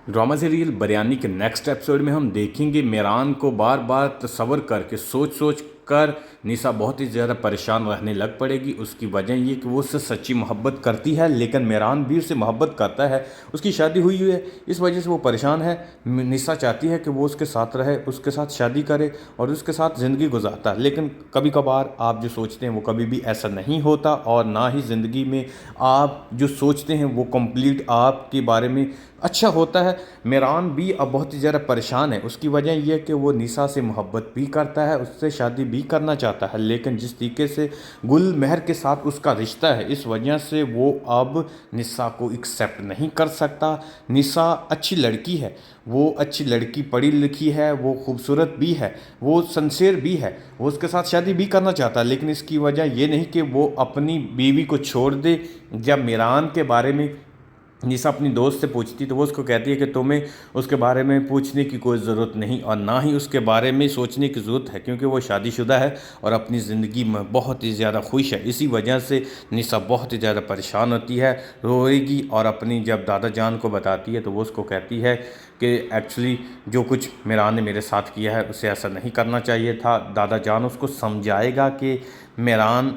Drama serial biryani के next episode में हम देखेंगे मेरान को बार बार तसव्वुर करके सोच कर निशा बहुत ही ज़्यादा परेशान रहने लग पड़ेगी। उसकी वजह ये कि वो उससे सच्ची मोहब्बत करती है, लेकिन मेरान भी उससे मोहब्बत करता है। उसकी शादी हुई है, इस वजह से वो परेशान है। निशा चाहती है कि वो उसके साथ रहे, उसके साथ शादी करे और उसके साथ ज़िंदगी गुजारता है। लेकिन कभी कभार आप जो सोचते हैं वो कभी भी ऐसा नहीं होता, और ना ही ज़िंदगी में आप जो सोचते हैं वो कंप्लीट आपके बारे में अच्छा होता है। मेरान भी अब बहुत ही ज़्यादा परेशान है। उसकी वजह यह है कि वो निशा से मोहब्बत भी करता है, उससे शादी भी करना चाहता है, लेकिन जिस तरीके से गुल महर के साथ उसका रिश्ता है, इस वजह से वो अब निशा को एक्सेप्ट नहीं कर सकता। निशा अच्छी लड़की है, वो अच्छी लड़की, पढ़ी लिखी है, वो खूबसूरत भी है, वो सिंसियर भी है, वो उसके साथ शादी भी करना चाहता है। लेकिन इसकी वजह ये नहीं कि वो अपनी बीवी को छोड़ दे। जब मेरान के बारे में निशा अपनी दोस्त से पूछती तो वो उसको कहती है कि तुम्हें उसके बारे में पूछने की कोई ज़रूरत नहीं और ना ही उसके बारे में सोचने की ज़रूरत है, क्योंकि वो शादीशुदा है और अपनी ज़िंदगी में बहुत ही ज़्यादा खुश है। इसी वजह से निशा बहुत ही ज़्यादा परेशान होती है, रोएगी और अपनी जब दादा जान को बताती है तो वो उसको कहती है कि एक्चुअली जो कुछ मेरान ने मेरे साथ किया है उसे ऐसा नहीं करना चाहिए था। दादा जान उसको समझाएगा कि मेरान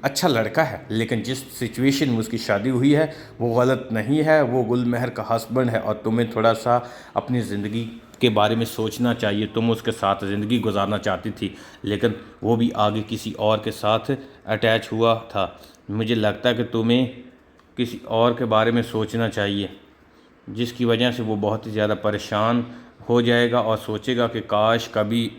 अच्छा लड़का है, लेकिन जिस सिचुएशन में उसकी शादी हुई है वो गलत नहीं है, वो गुल महर का हस्बैंड है और तुम्हें थोड़ा सा अपनी ज़िंदगी के बारे में सोचना चाहिए। तुम उसके साथ ज़िंदगी गुजारना चाहती थी, लेकिन वो भी आगे किसी और के साथ अटैच हुआ था। मुझे लगता है कि तुम्हें किसी और के बारे में सोचना चाहिए, जिसकी वजह से वो बहुत ही ज़्यादा परेशान हो जाएगा और सोचेगा कि काश कभी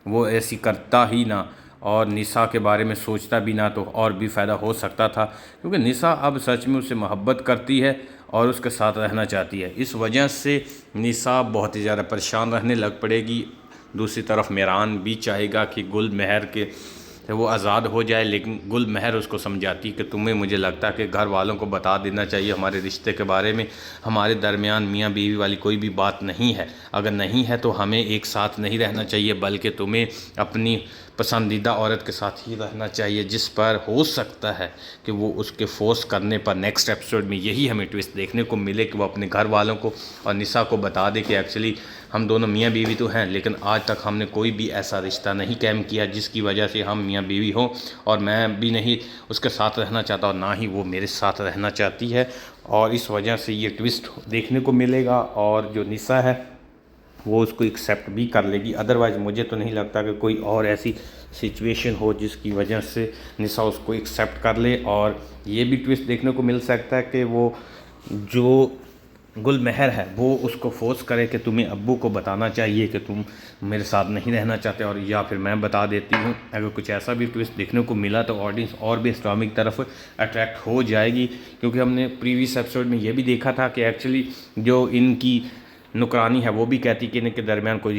वो ऐसी करता ही ना और निशा के बारे में सोचता भी ना, तो और भी फ़ायदा हो सकता था। क्योंकि निशा अब सच में उससे मोहब्बत करती है और उसके साथ रहना चाहती है। इस वजह से निशा बहुत ही ज़्यादा परेशान रहने लग पड़ेगी। दूसरी तरफ मेरान भी चाहेगा कि गुल महर के वो आज़ाद हो जाए, लेकिन गुल महर उसको समझाती कि तुम्हें, मुझे लगता है कि घर वालों को बता देना चाहिए हमारे रिश्ते के बारे में। हमारे दरमियान मियाँ बीवी वाली कोई भी बात नहीं है, अगर नहीं है तो हमें एक साथ नहीं रहना चाहिए, बल्कि तुम्हें अपनी पसंदीदा औरत के साथ ही रहना चाहिए। जिस पर हो सकता है कि वो उसके फोर्स करने पर नेक्स्ट एपिसोड में यही हमें ट्विस्ट देखने को मिले कि वो अपने घर वालों को और निशा को बता दे कि एक्चुअली हम दोनों मियाँ बीवी तो हैं, लेकिन आज तक हमने कोई भी ऐसा रिश्ता नहीं कायम किया जिसकी वजह से हम मियाँ बीवी हों, और मैं भी नहीं उसके साथ रहना चाहता और ना ही वो मेरे साथ रहना चाहती है। और इस वजह से ये ट्विस्ट देखने को मिलेगा और जो निशा है वो उसको एक्सेप्ट भी कर लेगी। अदरवाइज़ मुझे तो नहीं लगता कि कोई और ऐसी सिचुएशन हो जिसकी वजह से निशा उसको एक्सेप्ट कर ले। और ये भी ट्विस्ट देखने को मिल सकता है कि वो जो गुल महर है वो उसको फोर्स करे कि तुम्हें अब्बू को बताना चाहिए कि तुम मेरे साथ नहीं रहना चाहते, और या फिर मैं बता देती हूँ। अगर कुछ ऐसा भी ट्विस्ट देखने को मिला तो ऑडियंस और भी इस्लामिक तरफ अट्रैक्ट हो जाएगी, क्योंकि हमने प्रीवियस एपिसोड में ये भी देखा था कि एक्चुअली जो इनकी नुकरानी है वो भी कहती कि इनके दरमियान कोई